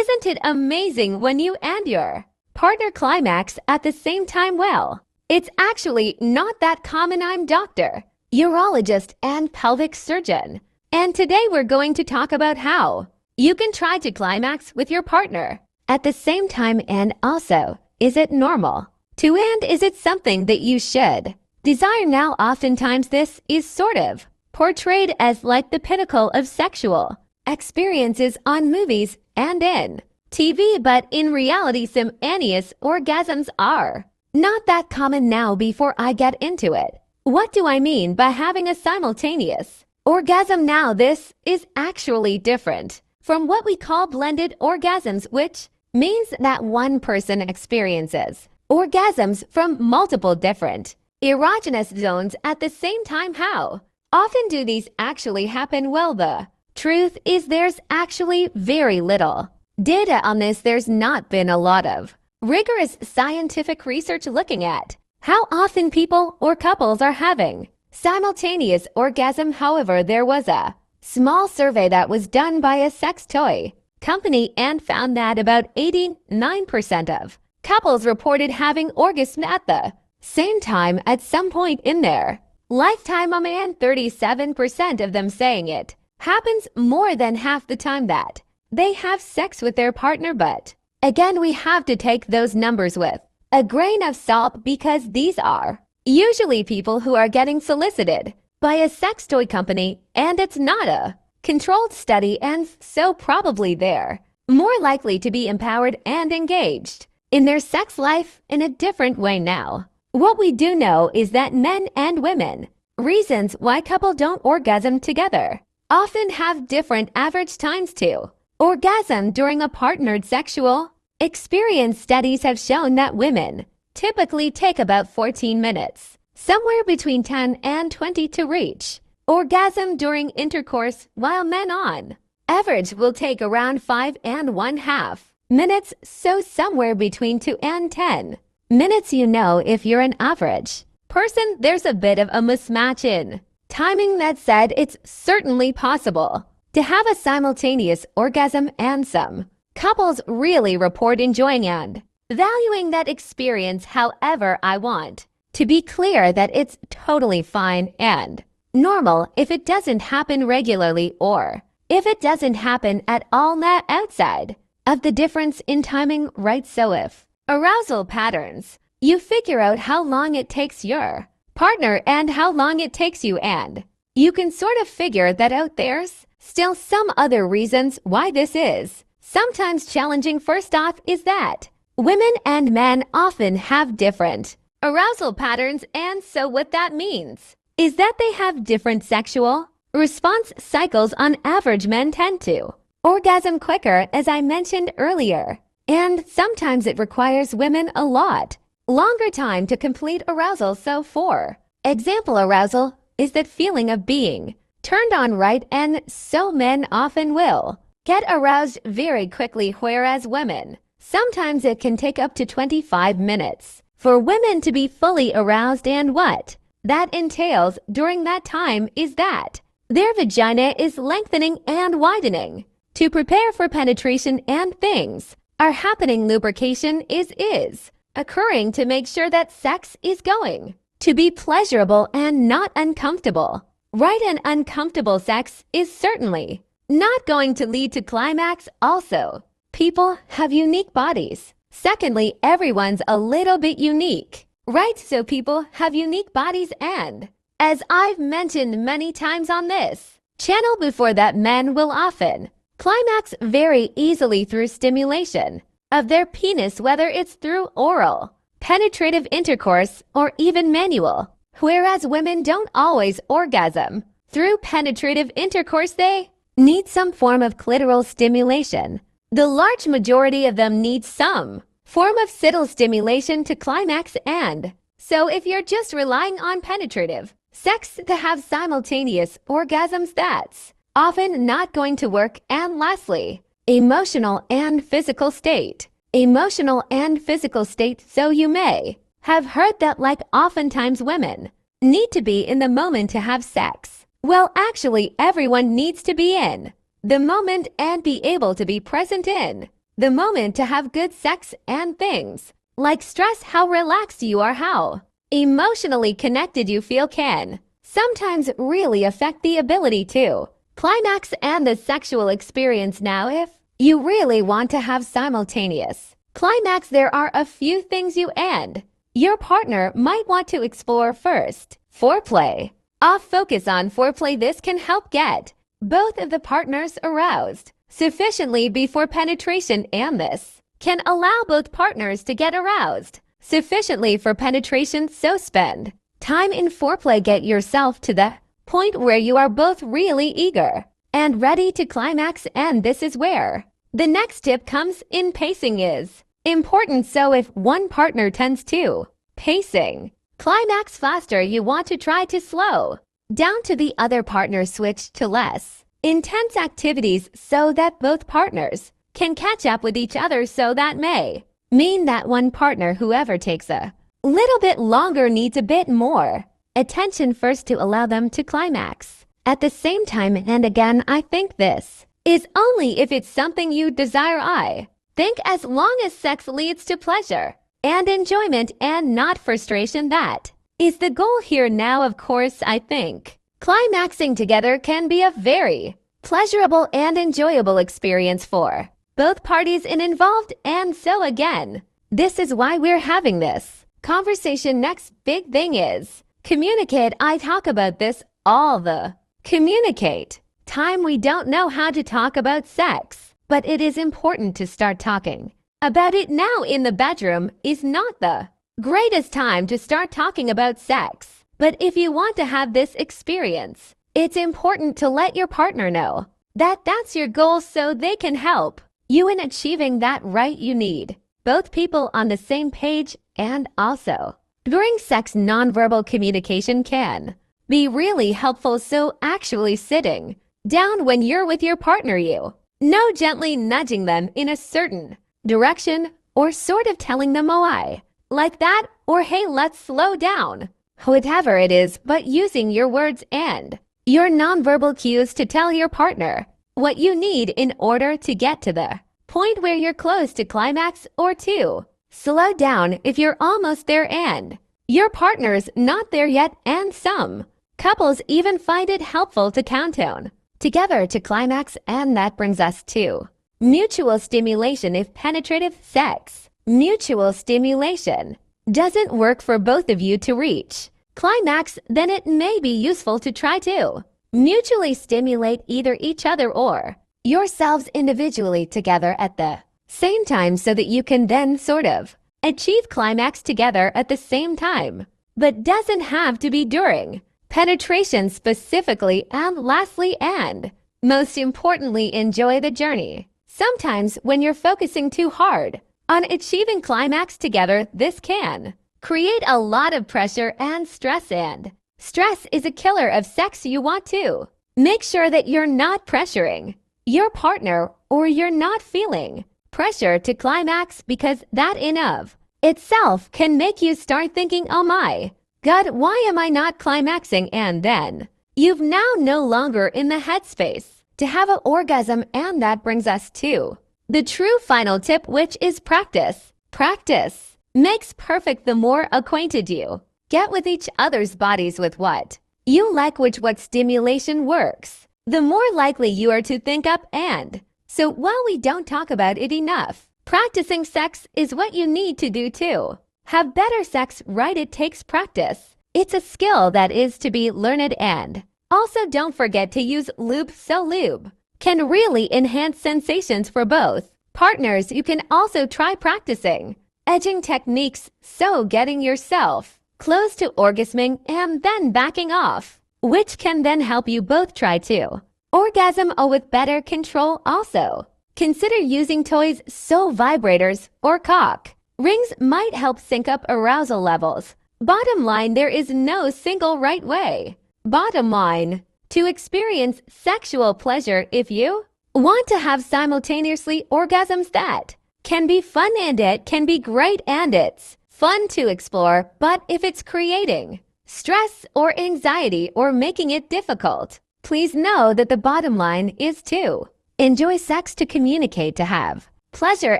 Isn't it amazing when you and your partner climax at the same time? Well, it's actually not that common. I'm doctor, urologist, and pelvic surgeon. And today we're going to talk about how you can try to climax with your partner at the same time, and also, is it normal to, and is it something that you should desire? Now, oftentimes this is sort of portrayed as like the pinnacle of sexual experiences on movies and in TV, but in reality, simultaneous orgasms are not that common. Now, before I get into it, what do I mean by having a simultaneous orgasm? Now, this is actually different from what we call blended orgasms, which means that one person experiences orgasms from multiple different erogenous zones at the same time. How often do these actually happen? Well, the truth is there's actually very little data on this. There's not been a lot of rigorous scientific research looking at how often people or couples are having simultaneous orgasm. However, there was a small survey that was done by a sex toy company and found that about 89% of couples reported having orgasm at the same time at some point in their lifetime, and 37% of them saying it happens more than half the time that they have sex with their partner. But again, we have to take those numbers with a grain of salt, because these are usually people who are getting solicited by a sex toy company, and it's not a controlled study, and so probably they're more likely to be empowered and engaged in their sex life in a different way. Now, what we do know is that men and women, reasons why couple don't orgasm together, often have different average times to orgasm during a partnered sexual experience. Studies have shown that women typically take about 14 minutes, somewhere between 10 and 20, to reach orgasm during intercourse, while men on average will take around 5.5 minutes, so somewhere between 2 and 10 minutes. You know, if you're an average person, there's a bit of a mismatch in timing. That said, it's certainly possible to have a simultaneous orgasm, and some couples really report enjoying and valuing that experience. However, I want to be clear that it's totally fine and normal if it doesn't happen regularly, or if it doesn't happen at all, not outside of the difference in timing, right? So if arousal patterns, you figure out how long it takes your partner and how long it takes you, and you can sort of figure that out. There's still some other reasons why this is sometimes challenging. First off is that women and men often have different arousal patterns, and so what that means is that they have different sexual response cycles. On average, men tend to orgasm quicker, as I mentioned earlier, and sometimes it requires women a lot longer time to complete arousal. So for example, arousal is that feeling of being turned on, right? And so men often will get aroused very quickly, whereas women, sometimes it can take up to 25 minutes for women to be fully aroused. And what that entails during that time is that their vagina is lengthening and widening to prepare for penetration, and things are happening. Lubrication is occurring to make sure that sex is going to be pleasurable and not uncomfortable, right? And uncomfortable sex is certainly not going to lead to climax. Also, people have unique bodies. Secondly, everyone's a little bit unique, right? So people have unique bodies, and as I've mentioned many times on this channel before, that men will often climax very easily through stimulation of their penis, whether it's through oral, penetrative intercourse, or even manual, whereas women don't always orgasm through penetrative intercourse. They need some form of clitoral stimulation. The large majority of them need some form of clitoral stimulation to climax, and so if you're just relying on penetrative sex to have simultaneous orgasms, that's often not going to work. And lastly, emotional and physical state. Emotional and physical state. So you may have heard that, like, oftentimes women need to be in the moment to have sex. Well, actually, everyone needs to be in the moment and be able to be present in the moment to have good sex, and things like stress, how relaxed you are, how emotionally connected you feel can sometimes really affect the ability to climax and the sexual experience. Now, if you really want to have simultaneous climax, there are a few things you and your partner might want to explore. First, foreplay. Focus on foreplay. This can help get both of the partners aroused sufficiently before penetration, and this can allow both partners to get aroused sufficiently for penetration. So spend time in foreplay. Get yourself to the point where you are both really eager and ready to climax, and this is where the next tip comes in. Pacing is important, so if one partner tends to pacing climax faster, you want to try to slow down to the other partner. Switch to less intense activities so that both partners can catch up with each other. So that may mean that one partner, whoever takes a little bit longer, needs a bit more attention first to allow them to climax at the same time. And again, I think this is only if it's something you desire. I think as long as sex leads to pleasure and enjoyment and not frustration, that is the goal here. Now, of course, I think climaxing together can be a very pleasurable and enjoyable experience for both parties involved. And so again, this is why we're having this conversation. Next big thing is communicate. I talk about this all the communicate time. We don't know how to talk about sex, but it is important to start talking about it now. In the bedroom is not the greatest time to start talking about sex, but if you want to have this experience, it's important to let your partner know that that's your goal so they can help you in achieving that. Right, you need both people on the same page, and also during sex, nonverbal communication can be really helpful. So actually sitting down when you're with your partner, you know, gently nudging them in a certain direction, or sort of telling them, oh, I like that, or hey, let's slow down, whatever it is, but using your words and your nonverbal cues to tell your partner what you need in order to get to the point where you're close to climax, or to slow down if you're almost there and your partner's not there yet. And some couples even find it helpful to count down together to climax, and that brings us to mutual stimulation. If penetrative sex, mutual stimulation, doesn't work for both of you to reach climax, then it may be useful to try to mutually stimulate either each other or yourselves individually together at the same time, so that you can then sort of achieve climax together at the same time, but doesn't have to be during penetration specifically. And lastly, and most importantly, enjoy the journey. Sometimes when you're focusing too hard on achieving climax together, this can create a lot of pressure and stress, and stress is a killer of sex. You want to make sure that you're not pressuring your partner, or you're not feeling pressure to climax, because that in of itself can make you start thinking, oh my God, why am I not climaxing? And then you've now no longer in the headspace to have an orgasm. And that brings us to the true final tip, which is practice. Practice makes perfect. The more acquainted you get with each other's bodies, with what you like, what stimulation works, the more likely you are to think up. And so while we don't talk about it enough, practicing sex is what you need to do to have better sex. Right, it takes practice. It's a skill that is to be learned. And also don't forget to use lube. So lube can really enhance sensations for both partners. You can also try practicing edging techniques, so getting yourself close to orgasming and then backing off, which can then help you both try to orgasm with better control. Also, consider using toys, so vibrators or cock rings might help sync up arousal levels. Bottom line, there is no single right way. Bottom line, to experience sexual pleasure, if you want to have simultaneously orgasms, that can be fun, and it can be great, and it's fun to explore. But if it's creating stress or anxiety or making it difficult, please know that the bottom line is to enjoy sex, to communicate, to have pleasure,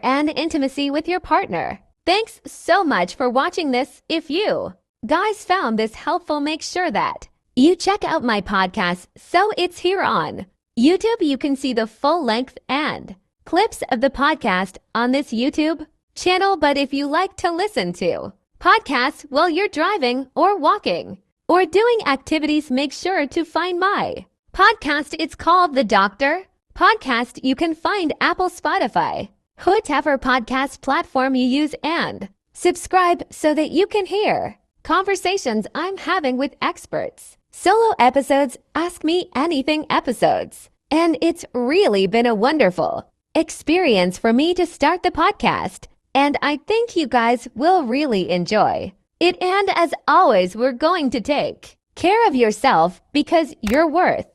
and intimacy with your partner. Thanks so much for watching this. If you guys found this helpful, make sure that you check out my podcast So It's Here on YouTube. You can see the full length and clips of the podcast on this YouTube channel. But if you like to listen to podcasts while you're driving or walking or doing activities, make sure to find my podcast. It's called The Doctor Podcast. You can find Apple, Spotify, whatever podcast platform you use, and subscribe so that you can hear conversations I'm having with experts, solo episodes, Ask Me Anything episodes. And it's really been a wonderful experience for me to start the podcast, and I think you guys will really enjoy it. And as always, we're going to take care of yourself because you're worth